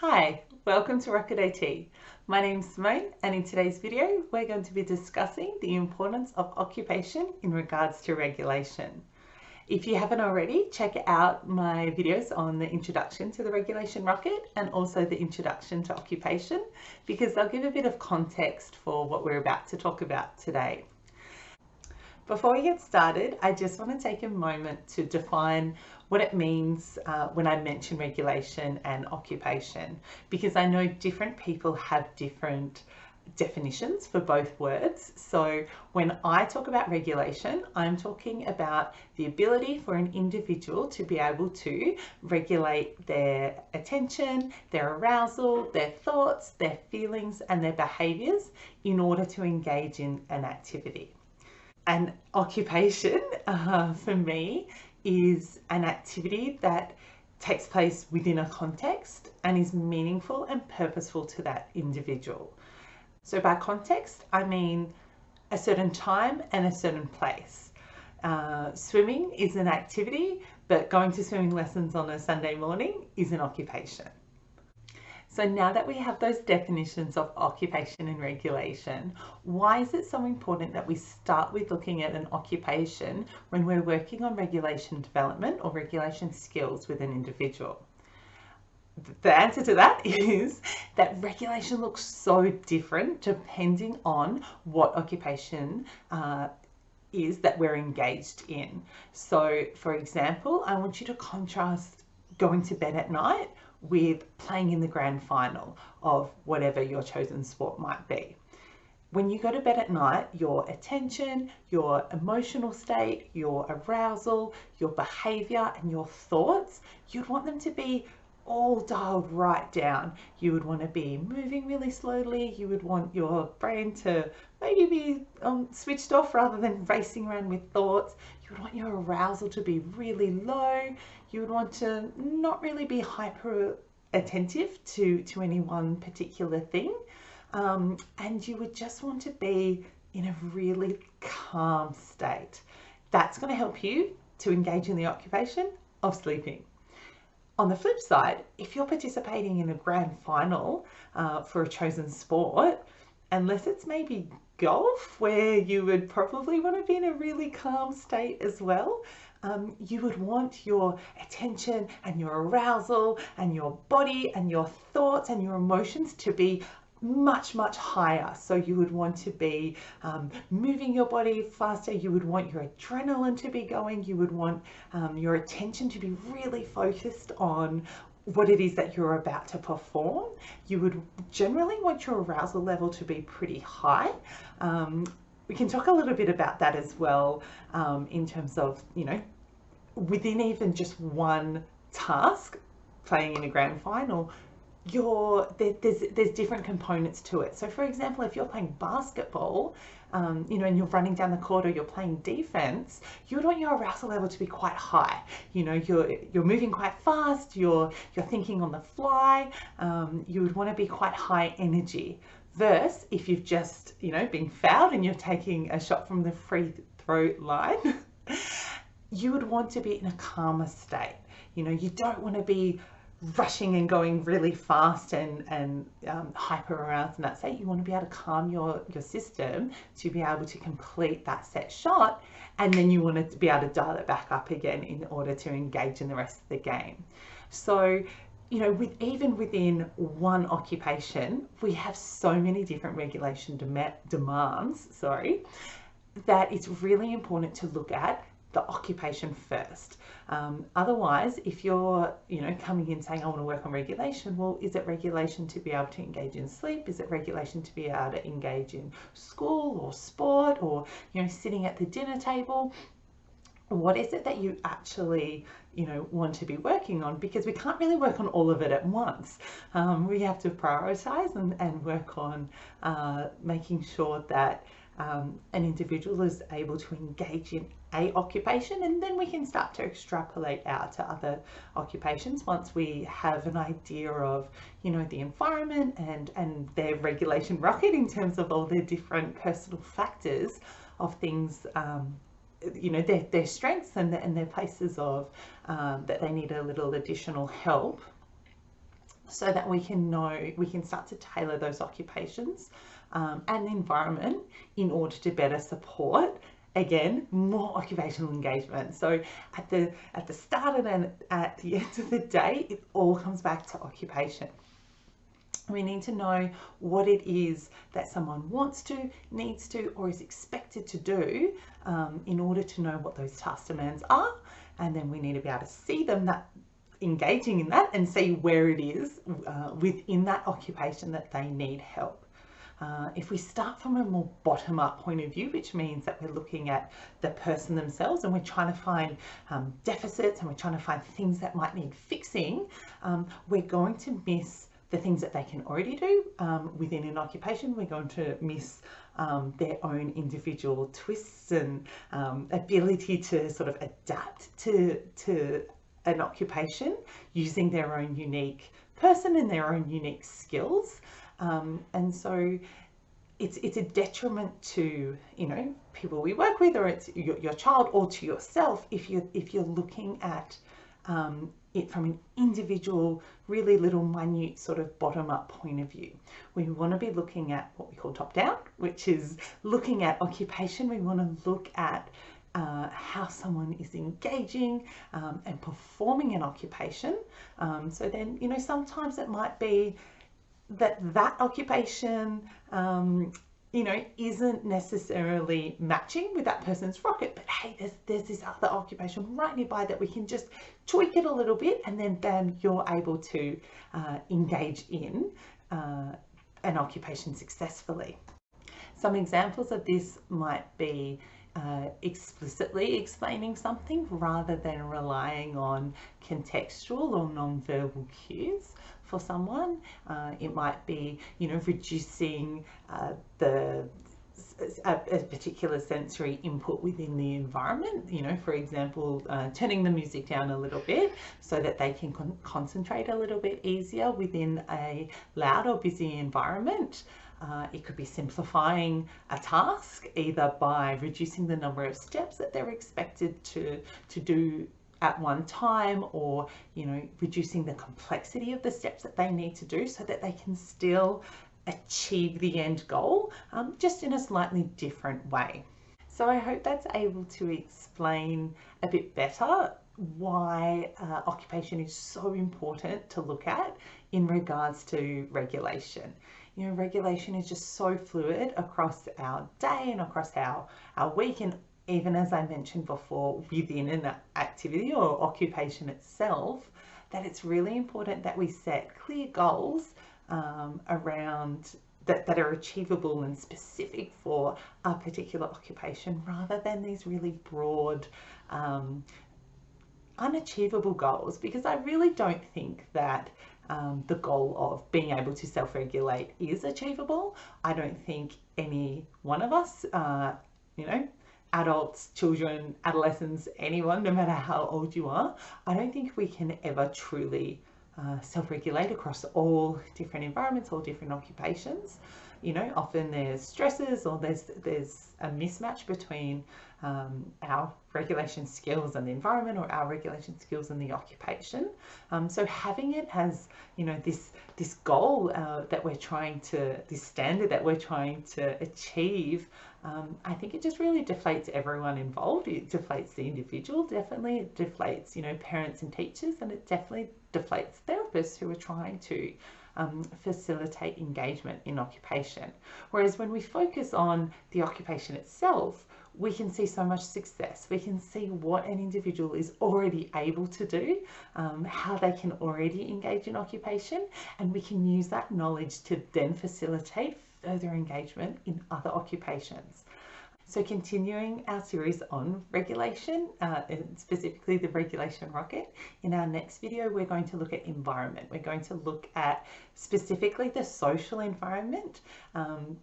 Hi, welcome to Rocket AT. My name's Simone, and in today's video we're going to be discussing the importance of occupation in regards to regulation. If you haven't already, check out my videos on the introduction to the regulation rocket and also the introduction to occupation, because they'll give a bit of context for what we're about to talk about today. Before we get started, I just want to take a moment to define what it means when I mention regulation and occupation, because I know different people have different definitions for both words. So when I talk about regulation, I'm talking about the ability for an individual to be able to regulate their attention, their arousal, their thoughts, their feelings, and their behaviors in order to engage in an activity. An occupation for me is an activity that takes place within a context and is meaningful and purposeful to that individual. So by context, I mean a certain time and a certain place. Swimming is an activity, but going to swimming lessons on a Sunday morning is an occupation. So now that we have those definitions of occupation and regulation, why is it so important that we start with looking at an occupation when we're working on regulation development or regulation skills with an individual? The answer to that is that regulation looks so different depending on what occupation is that we're engaged in. So for example, I want you to contrast going to bed at night with playing in the grand final of whatever your chosen sport might be. When you go to bed at night, your attention, your emotional state, your arousal, your behavior, and your thoughts, you'd want them to be all dialed right down. You would want to be moving really slowly. You would want your brain to maybe be switched off rather than racing around with thoughts. You would want your arousal to be really low. You would want to not really be hyper attentive to any one particular thing. And you would just want to be in a really calm state. That's going to help you to engage in the occupation of sleeping. On the flip side, if you're participating in a grand final for a chosen sport, unless it's maybe golf, where you would probably want to be in a really calm state as well, you would want your attention and your arousal and your body and your thoughts and your emotions to be much higher. So you would want to be moving your body faster. You would want your adrenaline to be going. You would want your attention to be really focused on what it is that you're about to perform. You would generally want your arousal level to be pretty high. We can talk a little bit about that as well in terms of, you know, within even just one task, playing in a grand final, there's different components to it. So for example, if you're playing basketball, you know, and you're running down the court or you're playing defense, you would want your arousal level to be quite high. You know, you're moving quite fast, you're thinking on the fly, you would want to be quite high energy. Versus if you've just, you know, been fouled and you're taking a shot from the free throw line, you would want to be in a calmer state. You know, you don't want to be rushing and going really fast and hyper aroused in that state. You want to be able to calm your system to be able to complete that set shot, and then you want to be able to dial it back up again in order to engage in the rest of the game. So, you know, even within one occupation, we have so many different regulation demands, that it's really important to look at the occupation first. Otherwise, if you're, you know, coming in saying I want to work on regulation, well, is it regulation to be able to engage in sleep? Is it regulation to be able to engage in school or sport or, you know, sitting at the dinner table? What is it that you actually, you know, want to be working on? Because we can't really work on all of it at once. We have to prioritize and work on making sure that an individual is able to engage in a occupation, and then we can start to extrapolate out to other occupations once we have an idea of, you know, the environment and their regulation rocket in terms of all their different personal factors of things, you know, their strengths and their places of that they need a little additional help so that we can know, we can start to tailor those occupations and environment in order to better support, again, more occupational engagement. So at the start and at the end of the day, it all comes back to occupation. We need to know what it is that someone wants to, needs to, or is expected to do in order to know what those task demands are. And then we need to be able to see them engaging in that and see where it is within that occupation that they need help. If we start from a more bottom-up point of view, which means that we're looking at the person themselves and we're trying to find deficits and we're trying to find things that might need fixing, we're going to miss the things that they can already do within an occupation. We're going to miss their own individual twists and ability to sort of adapt to an occupation using their own unique person and their own unique skills. And so it's a detriment to, you know, people we work with, or it's your child, or to yourself if you're looking at it from an individual, really little minute sort of bottom-up point of view. We want to be looking at what we call top-down, which is looking at occupation. We want to look at how someone is engaging and performing an occupation. So then, you know, sometimes it might be that occupation, you know, isn't necessarily matching with that person's rocket, but hey, there's this other occupation right nearby that we can just tweak it a little bit, and then bam, you're able to engage in an occupation successfully. Some examples of this might be explicitly explaining something rather than relying on contextual or non-verbal cues for someone. It might be, you know, reducing a particular sensory input within the environment. You know, for example, turning the music down a little bit so that they can concentrate a little bit easier within a loud or busy environment. It could be simplifying a task, either by reducing the number of steps that they're expected to do at one time, or, you know, reducing the complexity of the steps that they need to do so that they can still achieve the end goal, just in a slightly different way. So I hope that's able to explain a bit better why occupation is so important to look at in regards to regulation. You know, regulation is just so fluid across our day and across our week, and even, as I mentioned before, within an activity or occupation itself, that it's really important that we set clear goals around that are achievable and specific for a particular occupation, rather than these really broad, unachievable goals, because I really don't think that the goal of being able to self-regulate is achievable. I don't think any one of us, you know, adults, children, adolescents, anyone, no matter how old you are, I don't think we can ever truly self-regulate across all different environments, all different occupations. You know, often there's stresses, or there's a mismatch between our regulation skills and the environment, or our regulation skills and the occupation. So having it as, you know, this goal that we're trying to, this standard that we're trying to achieve, I think it just really deflates everyone involved. It deflates the individual, definitely. It deflates, you know, parents and teachers, and it definitely deflates therapists who are trying to facilitate engagement in occupation. Whereas when we focus on the occupation itself, we can see so much success. We can see what an individual is already able to do, how they can already engage in occupation, and we can use that knowledge to then facilitate further engagement in other occupations. So continuing our series on regulation, and specifically the regulation rocket, in our next video we're going to look at environment. We're going to look at specifically the social environment,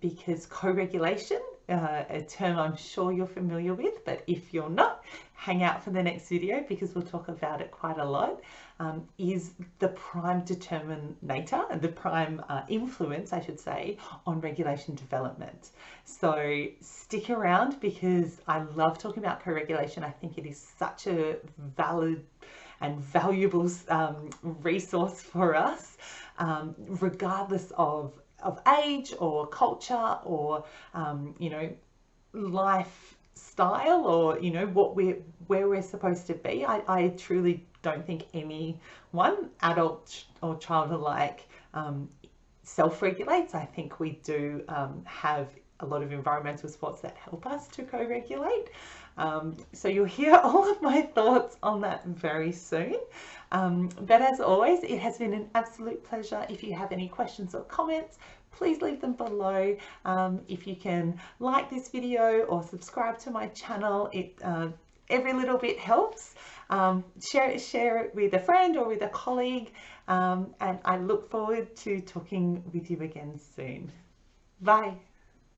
because co-regulation, a term I'm sure you're familiar with, but if you're not, hang out for the next video because we'll talk about it quite a lot, is the prime determinator, and the prime influence, I should say, on regulation development. So stick around because I love talking about co-regulation. I think it is such a valid and valuable resource for us. regardless of age or culture or, you know, lifestyle, or, you know, where we're supposed to be. I truly don't think anyone, adult or child alike, self-regulates. I think we do have a lot of environmental supports that help us to co-regulate. So you'll hear all of my thoughts on that very soon. But as always, it has been an absolute pleasure. If you have any questions or comments, please leave them below. If you can like this video or subscribe to my channel, every little bit helps. Share it with a friend or with a colleague, and I look forward to talking with you again soon. Bye.